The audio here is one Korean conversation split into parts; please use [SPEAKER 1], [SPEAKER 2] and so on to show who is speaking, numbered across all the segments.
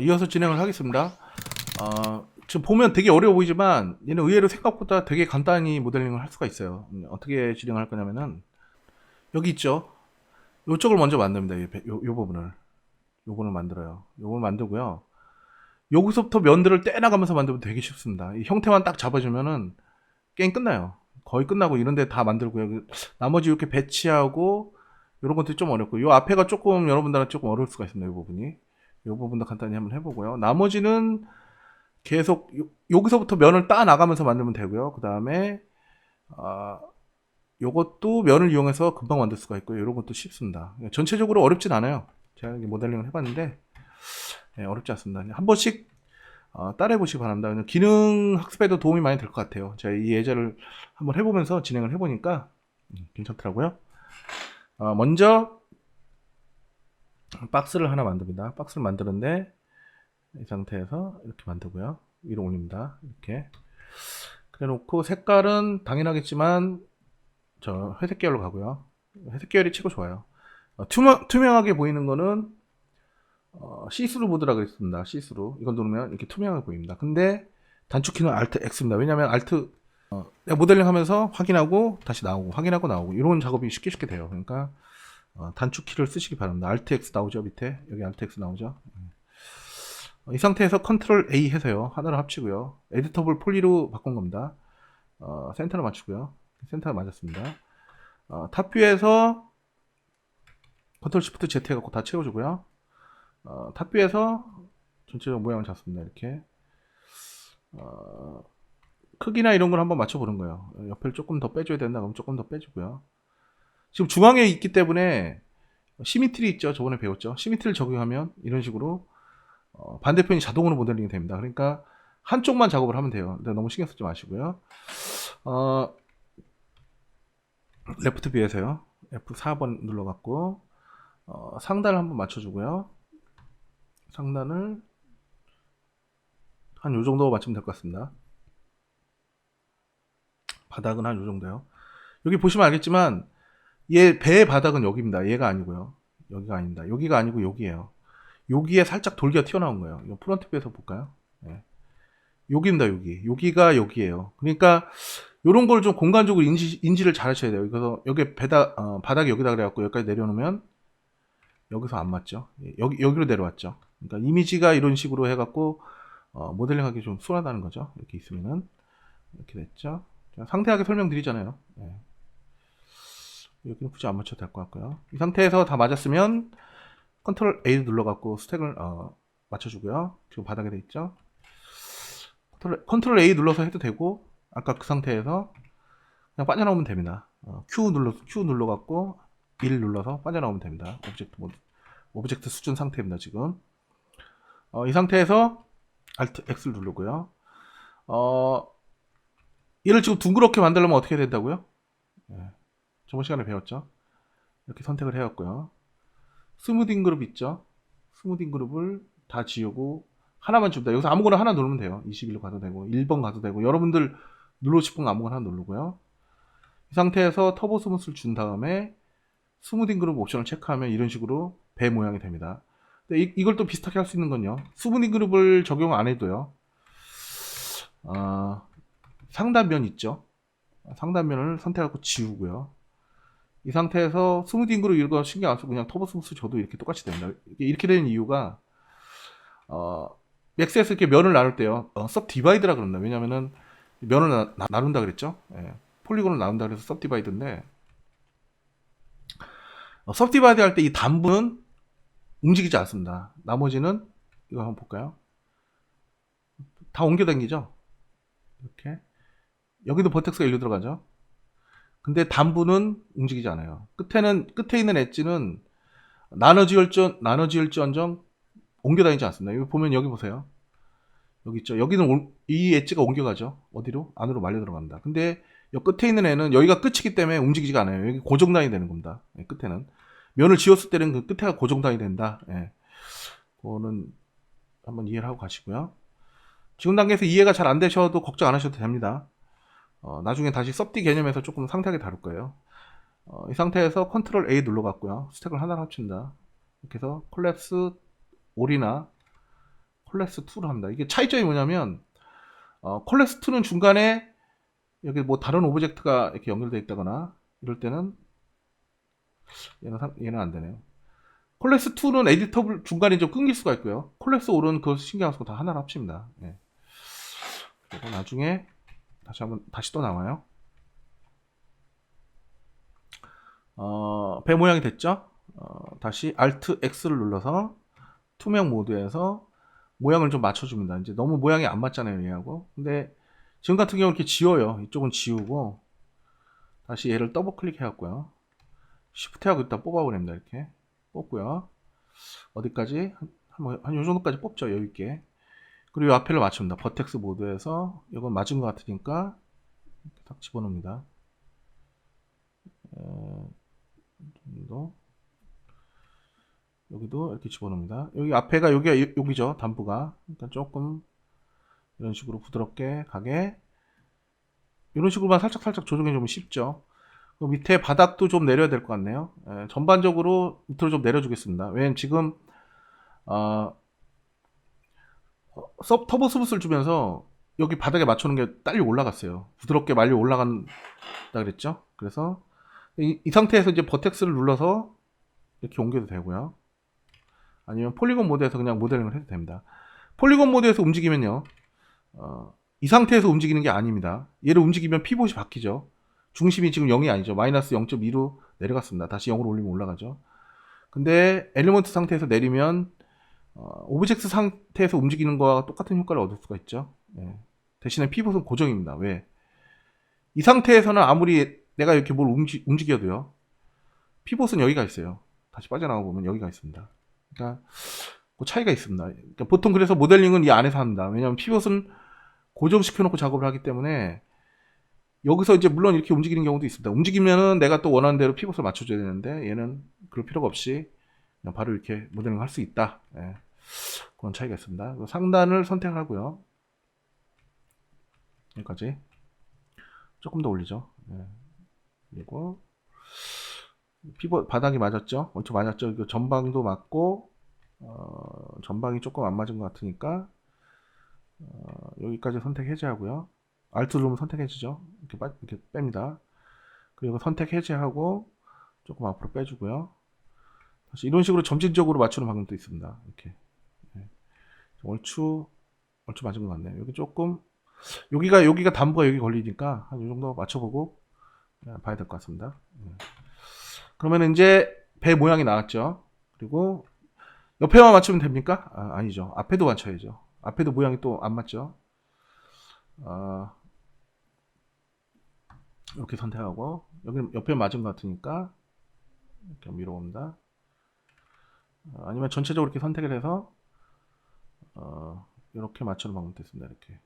[SPEAKER 1] 이어서 진행을 하겠습니다. 지금 보면 되게 어려워 보이지만 얘는 의외로 생각보다 되게 간단히 모델링을 할 수가 있어요. 어떻게 진행을 할 거냐면은 여기 있죠. 이쪽을 먼저 만듭니다. 요 부분을. 요거를 만들어요. 요걸 만들고요. 여기서부터 면들을 떼나가면서 만들면 되게 쉽습니다. 이 형태만 딱 잡아주면은 게임 끝나요. 거의 끝나고 이런데 다 만들고요. 나머지 이렇게 배치하고 이런 것들이 좀 어렵고 요 앞에가 조금 여러분들은 조금 어려울 수가 있습니다. 이 부분이. 이 부분도 간단히 한번 해보고요. 나머지는 계속 여기서부터 면을 따 나가면서 만들면 되고요. 그 다음에 요것도 면을 이용해서 금방 만들 수가 있고요. 이런 것도 쉽습니다. 전체적으로 어렵진 않아요. 제가 모델링을 해봤는데 어렵지 않습니다. 한 번씩 따라해 보시기 바랍니다. 기능 학습에도 도움이 많이 될 것 같아요. 제가 이 예제를 한번 해보면서 진행을 해보니까 괜찮더라고요. 먼저 박스를 하나 만듭니다. 박스를 만드는데 이 상태에서 이렇게 만들고요. 위로 올립니다. 이렇게 그래 놓고 색깔은 당연하겠지만 저 회색 계열로 가고요. 회색 계열이 최고 좋아요. 투명하게 보이는 거는 시스루 모드라고 했습니다. 시스루. 이걸 누르면 이렇게 투명하게 보입니다. 근데 단축키는 Alt X입니다. 왜냐면 Alt 내가 모델링 하면서 확인하고 다시 나오고 확인하고 나오고 이런 작업이 쉽게 돼요. 그러니까 단축키를 쓰시기 바랍니다. Alt X 나오죠 밑에. 여기 Alt X 나오죠. 이 상태에서 Ctrl A 해서요. 하나를 합치고요. 에디터블 폴리로 바꾼 겁니다. 센터를 맞추고요. 센터가 맞았습니다. 탑뷰에서 Ctrl Shift Z 해갖고 다 채워주고요. 탑뷰에서 전체적 모양을 잡습니다. 이렇게 크기나 이런 걸 한번 맞춰보는 거예요. 옆을 조금 더 빼줘야 된다 그러면 조금 더 빼주고요. 지금 중앙에 있기 때문에 시미트리 있죠. 저번에 배웠죠. 시미트리를 적용하면 이런 식으로 반대편이 자동으로 모델링이 됩니다. 그러니까 한쪽만 작업을 하면 돼요. 근데 너무 신경 쓰지 마시고요. 레프트 뷰에서요. F4번 눌러갖고 상단을 한번 맞춰주고요. 상단을 한 요정도 맞추면 될 것 같습니다. 바닥은 한 요정도요. 여기 보시면 알겠지만 얘 배의 바닥은 여기입니다. 얘가 아니고요. 여기가 아닙니다. 여기가 아니고 여기에요. 여기에 살짝 돌기가 튀어나온 거예요. 이거 프론트 뷰에서 볼까요? 네. 여기입니다. 여기가 여기에요. 그러니까 이런 걸 좀 공간적으로 인지를 잘 하셔야 돼요. 그래서 여기 바닥이 여기다 그래갖고 여기까지 내려놓으면 여기서 안 맞죠. 여기로 내려왔죠. 그러니까 이미지가 이런 식으로 해갖고 모델링하기 좀 수월하다는 거죠. 이렇게 있으면은 이렇게 됐죠. 상세하게 설명드리잖아요. 네. 여기는 굳이 안 맞춰도 될 것 같고요. 이 상태에서 다 맞았으면 Ctrl A 눌러갖고 스택을 맞춰주고요. 지금 바닥에 돼 있죠. Ctrl A 눌러서 해도 되고 아까 그 상태에서 그냥 빠져나오면 됩니다. Q 눌러갖고 1 눌러서 빠져나오면 됩니다. 오브젝트 수준 상태입니다. 지금 이 상태에서 Alt X를 누르고요. 얘를 지금 둥그렇게 만들려면 어떻게 해야 된다고요? 네. 저번 시간에 배웠죠. 이렇게 선택을 해왔고요. 스무딩 그룹 있죠. 스무딩 그룹을 다 지우고 하나만 줍니다. 여기서 아무거나 하나 누르면 돼요. 21로 가도 되고 1번 가도 되고 여러분들 누르고 싶은 거 아무거나 하나 누르고요. 이 상태에서 터보 스무스를 준 다음에 스무딩 그룹 옵션을 체크하면 이런 식으로 배 모양이 됩니다. 근데 이걸 또 비슷하게 할 수 있는 건요. 스무딩 그룹을 적용 안 해도요. 상단면 있죠. 상단면을 선택하고 지우고요. 이 상태에서 스무딩 그룹 이런 거 신경 안 쓰고 그냥 터보 스무스 줘도 이렇게 똑같이 됩니다. 이렇게 되는 이유가 맥스에서 이렇게 면을 나눌 때요. 섭 디바이드라 그럽니다. 왜냐면은 면을 나눈다 그랬죠. 예. 폴리곤을 나눈다 그래서 섭 디바이드인데 섭 디바이드 할 때 이 단부는 움직이지 않습니다. 나머지는 이거 한번 볼까요? 다 옮겨 당기죠. 이렇게 여기도 버텍스가 일로 들어가죠. 근데 단부는 움직이지 않아요. 끝에 있는 엣지는 나눠지을지언정 옮겨 다니지 않습니다. 여기 보면 여기 보세요. 여기 있죠. 여기는 이 엣지가 옮겨가죠. 어디로? 안으로 말려 들어갑니다. 근데 이 끝에 있는 애는 여기가 끝이기 때문에 움직이지가 않아요. 여기 고정단이 되는 겁니다. 끝에는 면을 지웠을 때는 그 끝에가 고정단이 된다. 그거는 한번 이해를 하고 가시고요. 지금 단계에서 이해가 잘 안 되셔도 걱정 안 하셔도 됩니다. 나중에 다시 섭디 개념에서 조금 상세하게 다룰 거예요. 이 상태에서 Ctrl A 눌러갖고요. 스택을 하나를 합친다. 이렇게 해서 콜랩스 올이나 콜렉스 2를 합니다. 이게 차이점이 뭐냐면 콜렉스 2는 중간에 여기 뭐 다른 오브젝트가 이렇게 연결되어 있다거나 이럴 때는 얘는 안 되네요. 콜렉스 2는 에디터 중간에 좀 끊길 수가 있고요. 콜렉스 5는 그거 신경 안 쓰고 다 하나로 합칩니다. 예. 그리고 나중에 다시 또 나와요. 배 모양이 됐죠? 다시 Alt X를 눌러서 투명 모드에서 모양을 좀 맞춰줍니다. 이제 너무 모양이 안 맞잖아요, 얘하고. 근데 지금 같은 경우는 이렇게 지워요. 이쪽은 지우고 다시 얘를 더블 클릭해갖고요. Shift하고 일단 뽑아버립니다. 이렇게 뽑고요. 어디까지? 한 요 정도까지 뽑죠. 여유있게. 그리고 이 앞에를 맞춥니다. 버텍스 모드에서 이건 맞은 것 같으니까 딱 집어넣습니다. 여기도 이렇게 집어넣습니다. 여기 앞에가 여기죠. 단부가. 그러니까 조금 이런 식으로 부드럽게 가게. 이런 식으로만 살짝 조정해 주면 쉽죠. 밑에 바닥도 좀 내려야 될 것 같네요. 전반적으로 밑으로 좀 내려주겠습니다. 왜냐면 지금 터보 스무스를 주면서 여기 바닥에 맞추는 게 딸려 올라갔어요. 부드럽게 말려 올라간다 그랬죠. 그래서 이 상태에서 이제 버텍스를 눌러서 이렇게 옮겨도 되고요. 아니면 폴리곤 모드에서 그냥 모델링을 해도 됩니다. 폴리곤 모드에서 움직이면요. 이 상태에서 움직이는 게 아닙니다. 얘를 움직이면 피봇이 바뀌죠. 중심이 지금 0이 아니죠. 마이너스 0.2로 내려갔습니다. 다시 0으로 올리면 올라가죠. 근데 엘리먼트 상태에서 내리면 오브젝트 상태에서 움직이는 거와 똑같은 효과를 얻을 수가 있죠. 예. 대신에 피봇은 고정입니다. 왜? 이 상태에서는 아무리 내가 이렇게 뭘 움직여도요. 피봇은 여기가 있어요. 다시 빠져나가 보면 여기가 있습니다. 그러니까 그 차이가 있습니다. 그러니까 보통 그래서 모델링은 이 안에서 합니다. 왜냐하면 피봇은 고정시켜 놓고 작업을 하기 때문에 여기서 이제 물론 이렇게 움직이는 경우도 있습니다. 움직이면은 내가 또 원하는 대로 피봇을 맞춰줘야 되는데 얘는 그럴 필요가 없이 그냥 바로 이렇게 모델링을 할 수 있다. 예. 그런 차이가 있습니다. 상단을 선택을 하고요. 여기까지 조금 더 올리죠. 예. 그리고 피봇 바닥이 맞았죠. 엄청 맞았죠. 이거 전방도 맞고 전방이 조금 안 맞은 것 같으니까 여기까지 선택 해제하고요. Alt 누르면 선택 해제죠. 이렇게 뺍니다. 그리고 선택 해제하고 조금 앞으로 빼주고요. 다시 이런 식으로 점진적으로 맞추는 방법도 있습니다. 이렇게 얼추 맞은 것 같네요. 여기 조금 여기가 단부가 여기 걸리니까 한 이 정도 맞춰보고 봐야 될 것 같습니다. 그러면 이제 배 모양이 나왔죠. 그리고 옆에만 맞추면 됩니까? 아니죠. 앞에도 맞춰야죠. 앞에도 모양이 또 안 맞죠. 이렇게 선택하고 여기는 옆에 맞은 것 같으니까 이렇게 밀어봅니다. 아니면 전체적으로 이렇게 선택을 해서 이렇게 맞추는 방법도 있습니다. 이렇게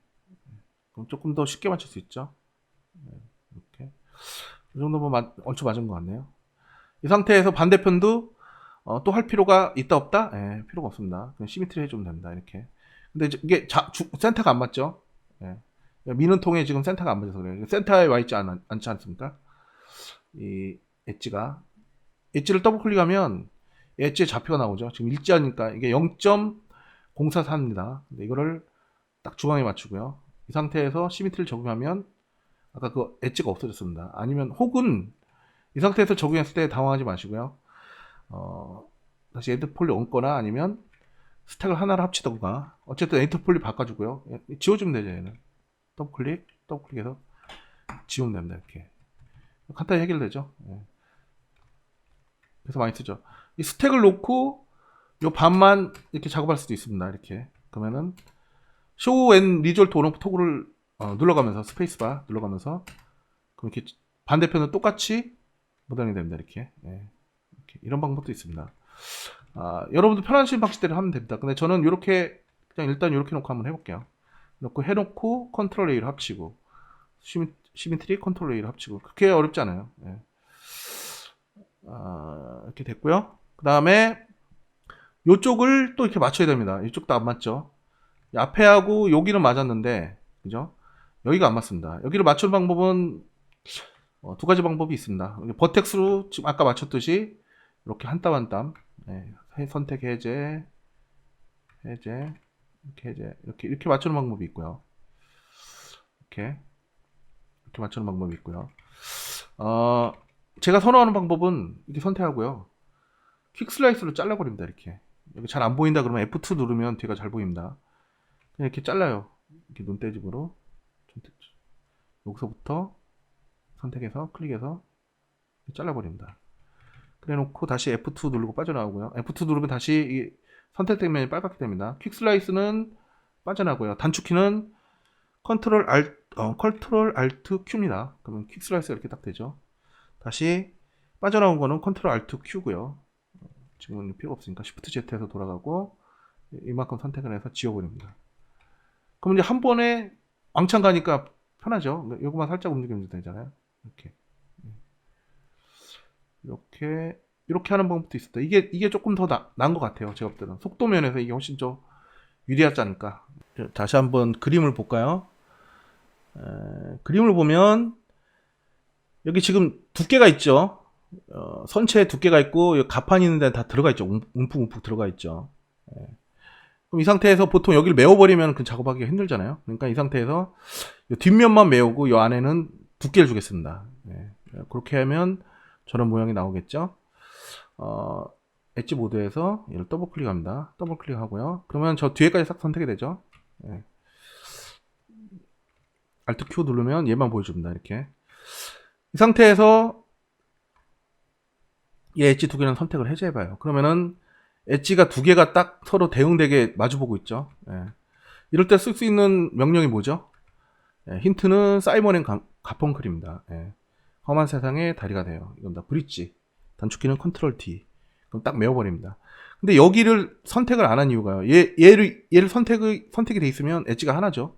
[SPEAKER 1] 그럼 조금 더 쉽게 맞출 수 있죠. 이렇게 이 정도면 얼추 맞은 것 같네요. 이 상태에서 반대편도 또 할 필요가 있다 없다? 예, 필요가 없습니다. 그냥 시미트리 해주면 됩니다. 이렇게. 근데 이게 센터가 안 맞죠? 예. 미는 통에 지금 센터가 안 맞아서 그래요. 센터에 와 있지 않지 않습니까? 이 엣지를 더블 클릭하면 엣지의 좌표가 나오죠. 지금 일자니까 이게 0.044입니다. 근데 이거를 딱 중앙에 맞추고요. 이 상태에서 시미트리를 적용하면 아까 그 엣지가 없어졌습니다. 아니면 혹은 이 상태에서 적용했을 때 당황하지 마시고요. 다시 엔터 폴리 얹거나 아니면 스택을 하나로 합치던가 어쨌든 엔터 폴리 바꿔주고요. 지워주면 되죠. 얘는 더블 클릭해서 지우면 됩니다. 이렇게 간단히 해결되죠. 그래서 많이 쓰죠. 이 스택을 놓고 요 반만 이렇게 작업할 수도 있습니다. 이렇게 그러면은 쇼 앤 리졸트 오너 토글을 눌러가면서 스페이스바 눌러가면서 그럼 이렇게 반대편은 똑같이 모델링이 됩니다. 이렇게. 이런 방법도 있습니다. 여러분도 편하신 방식대로 하면 됩니다. 근데 저는 이렇게 그냥 일단 이렇게 놓고 한번 해볼게요. 해놓고 컨트롤 A를 합치고 시미트리 컨트롤 A를 합치고 그렇게 어렵지 않아요. 이렇게 됐고요. 그 다음에 이쪽을 또 이렇게 맞춰야 됩니다. 이쪽도 안 맞죠. 앞에하고 여기는 맞았는데 그죠? 여기가 안 맞습니다. 여기를 맞추는 방법은 두 가지 방법이 있습니다. 버텍스로 지금 아까 맞췄듯이 이렇게 한 땀 한 땀 선택 해제 이렇게 이제 이렇게 맞추는 방법이 있고요. 이렇게 맞추는 방법이 있고요. 제가 선호하는 방법은 이렇게 선택하고요. 퀵 슬라이스로 잘라버립니다. 이렇게 여기 잘 안 보인다 그러면 F2 누르면 뒤가 잘 보입니다. 그냥 이렇게 잘라요. 이렇게 눈대집으로 여기서부터 선택해서 클릭해서 잘라버립니다. 그래 놓고 다시 F2 누르고 빠져나오고요. F2 누르면 다시 이 선택된 면이 빨갛게 됩니다. 퀵 슬라이스는 빠져나고요. 단축키는 컨트롤 Alt Q입니다. 그러면 퀵 슬라이스가 이렇게 딱 되죠. 다시 빠져나온 거는 컨트롤 Alt Q고요. 지금은 필요 없으니까 Shift Z에서 돌아가고 이만큼 선택을 해서 지워버립니다. 그럼 이제 한 번에 왕창 가니까 편하죠. 요거만 살짝 움직이면 되잖아요. 이렇게 하는 방법도 있습니다. 이게 조금 더 나은 것 같아요. 제가 볼 때는 속도 면에서 이게 훨씬 좀 유리하지 않을까. 다시 한번 그림을 볼까요? 그림을 보면 여기 지금 두께가 있죠. 선체에 두께가 있고 여기 가판이 있는 데는 다 들어가 있죠. 움푹움푹 들어가 있죠. 그럼 이 상태에서 보통 여기를 메워버리면 그 작업하기가 힘들잖아요. 그러니까 이 상태에서 이 뒷면만 메우고 이 안에는 두께를 주겠습니다. 그렇게 하면 저런 모양이 나오겠죠. 엣지 모드에서 얘를 더블 클릭합니다. 더블 클릭하고요. 그러면 저 뒤에까지 싹 선택이 되죠. Alt Q 누르면 얘만 보여줍니다. 이렇게 이 상태에서 얘 엣지 두 개는 선택을 해제해봐요. 그러면은 엣지가 두 개가 딱 서로 대응되게 마주보고 있죠. 이럴 때 쓸 수 있는 명령이 뭐죠? 힌트는 사이먼 앤 가펑클입니다. 험한 세상의 다리가 돼요. 이건 다 브릿지. 단축키는 컨트롤 D. 그럼 딱 메워버립니다. 근데 여기를 선택을 안 한 이유가요. 얘를 선택이 돼 있으면 엣지가 하나죠.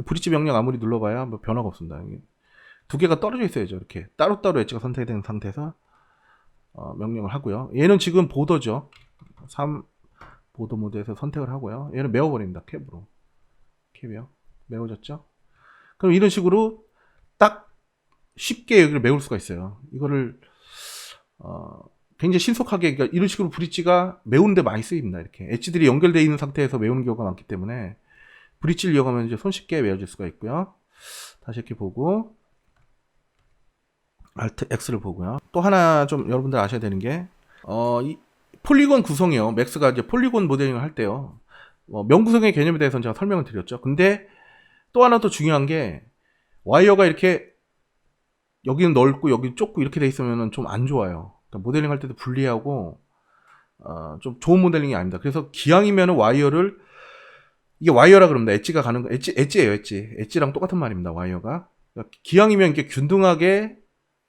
[SPEAKER 1] 브릿지 명령 아무리 눌러봐야 뭐 변화가 없습니다. 두 개가 떨어져 있어야죠. 이렇게 따로따로 엣지가 선택이 된 상태에서 명령을 하고요. 얘는 지금 보더죠. 3 보더 모드에서 선택을 하고요. 얘는 메워버립니다. 캡으로. 캡이요. 메워졌죠? 그럼 이런 식으로 딱 쉽게 여기를 메울 수가 있어요. 이거를 굉장히 신속하게, 그러니까 이런 식으로 브릿지가 메우는데 많이 쓰입니다. 이렇게 엣지들이 연결되어 있는 상태에서 메우는 경우가 많기 때문에 브릿지를 이용하면 이제 손쉽게 메워질 수가 있고요. 다시 이렇게 보고 Alt X를 보고요. 또 하나 좀 여러분들 아셔야 되는 게 이 폴리곤 구성이요. 맥스가 이제 폴리곤 모델링을 할 때요. 명구성의 개념에 대해서는 제가 설명을 드렸죠. 근데 또 하나 더 중요한 게 와이어가 이렇게 여기는 넓고 여기는 좁고 이렇게 돼 있으면 좀 안 좋아요. 그러니까 모델링 할 때도 불리하고 좀 좋은 모델링이 아닙니다. 그래서 기왕이면 와이어를 이게 와이어라 그럽니다. 엣지가 가는 거 엣지예요. 엣지랑 똑같은 말입니다. 와이어가 그러니까 기왕이면 이렇게 균등하게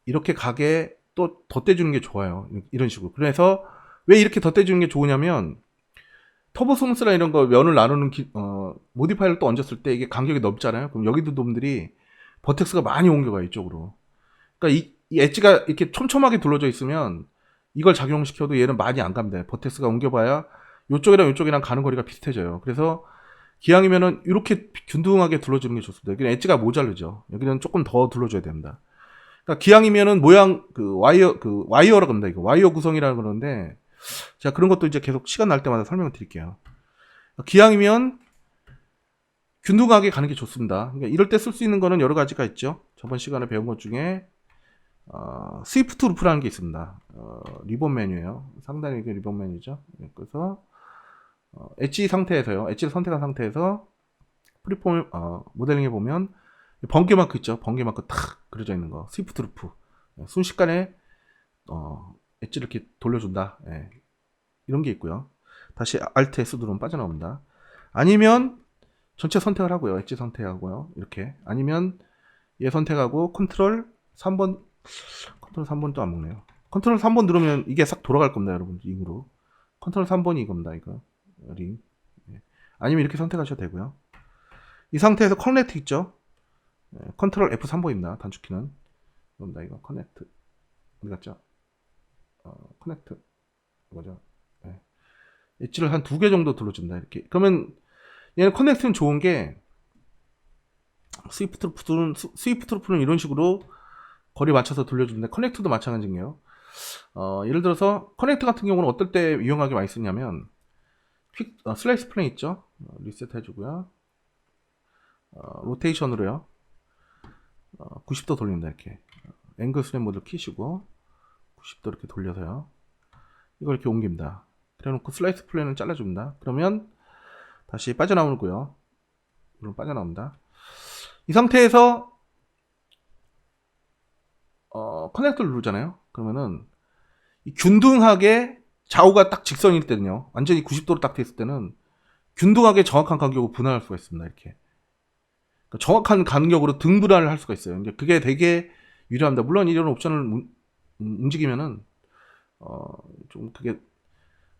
[SPEAKER 1] 이렇게 가게 또 덧대주는 게 좋아요. 이런 식으로. 그래서 왜 이렇게 덧대주는 게 좋으냐면 터보 스무스나 이런 거 면을 나누는 모디파이어를 또 얹었을 때 이게 간격이 넓잖아요. 그럼 여기도 놈들이 버텍스가 많이 옮겨가요. 이쪽으로. 그러니까 이 엣지가 이렇게 촘촘하게 둘러져 있으면 이걸 작용시켜도 얘는 많이 안 갑니다. 버텍스가 옮겨봐야 이쪽이랑 가는 거리가 비슷해져요. 그래서 기왕이면은 이렇게 균등하게 둘러주는 게 좋습니다. 여기는 엣지가 모자르죠. 여기는 조금 더 둘러줘야 됩니다. 그러니까 기왕이면은 모양 와이어라 그럽니다. 이거 와이어 구성이라고 그러는데 제가 그런 것도 이제 계속 시간 날 때마다 설명을 드릴게요. 기왕이면 균등하게 가는 게 좋습니다. 그러니까 이럴 때 쓸 수 있는 거는 여러 가지가 있죠. 저번 시간에 배운 것 중에 스위프트 루프라는 게 있습니다. 리본 메뉴예요. 상단에 이게 리본 메뉴죠. 그래서 엣지 상태에서요. 엣지를 선택한 상태에서 프리폼 모델링해 보면 번개 마크 있죠. 번개 마크 탁 그려져 있는 거. 스위프트 루프. 순식간에 엣지를 이렇게 돌려준다. 이런 게 있고요. 다시 Alt S 누르면 빠져나옵니다. 아니면 전체 선택을 하고요. 엣지 선택하고요. 이렇게. 아니면 얘 선택하고 컨트롤 3번도 안 먹네요. 컨트롤 3번 누르면 이게 싹 돌아갈 겁니다. 여러분. 링으로. 컨트롤 3번이 이겁니다. 이거. 링. 아니면 이렇게 선택하셔도 되고요. 이 상태에서 커넥트 있죠. 컨트롤 F3번입니다. 단축키는. 이겁니다. 이거 커넥트. 어디 갔죠? 커넥트. 이거죠. 엣지를 한 2개 정도 둘러줍니다. 이렇게. 그러면 얘는 커넥트는 좋은 게 스위프트 루프는 이런 식으로 거리 맞춰서 돌려주는데 커넥트도 마찬가지예요. 예를 들어서 커넥트 같은 경우는 어떨 때 유용하게 많이 쓰냐면 슬라이스 플레인 있죠. 리셋 해주고요. 로테이션으로요. 90도 돌린다 이렇게. 앵글 스냅 모드 키시고 90도 이렇게 돌려서요. 이걸 이렇게 옮깁니다. 그래놓고 슬라이스 플랜을 잘라줍니다. 그러면 다시 빠져나오고요. 물론 빠져나옵니다. 이 상태에서 커넥터를 누르잖아요. 그러면은 이 균등하게 좌우가 딱 직선일 때는요. 완전히 90도로 딱 돼 있을 때는 균등하게 정확한 간격으로 분할할 수가 있습니다. 이렇게. 그러니까 정확한 간격으로 등분할을 할 수가 있어요. 이제 그게 되게 유리합니다. 물론 이런 옵션을 움직이면은 좀 그게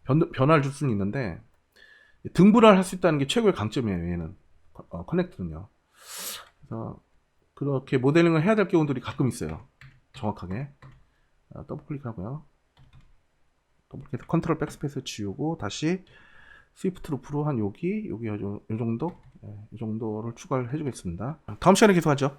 [SPEAKER 1] 변화를 줄 수는 있는데 등분할 할 수 있다는 게 최고의 강점이에요. 얘는 커넥트는요. 그래서 그렇게 모델링을 해야 될 경우들이 가끔 있어요. 정확하게. 더블 클릭하고요. 더블 클릭해서 컨트롤 백스페이스 지우고 다시 스위프트 루프로 한 여기 요 정도 이 정도를 추가를 해주겠습니다. 다음 시간에 계속하죠.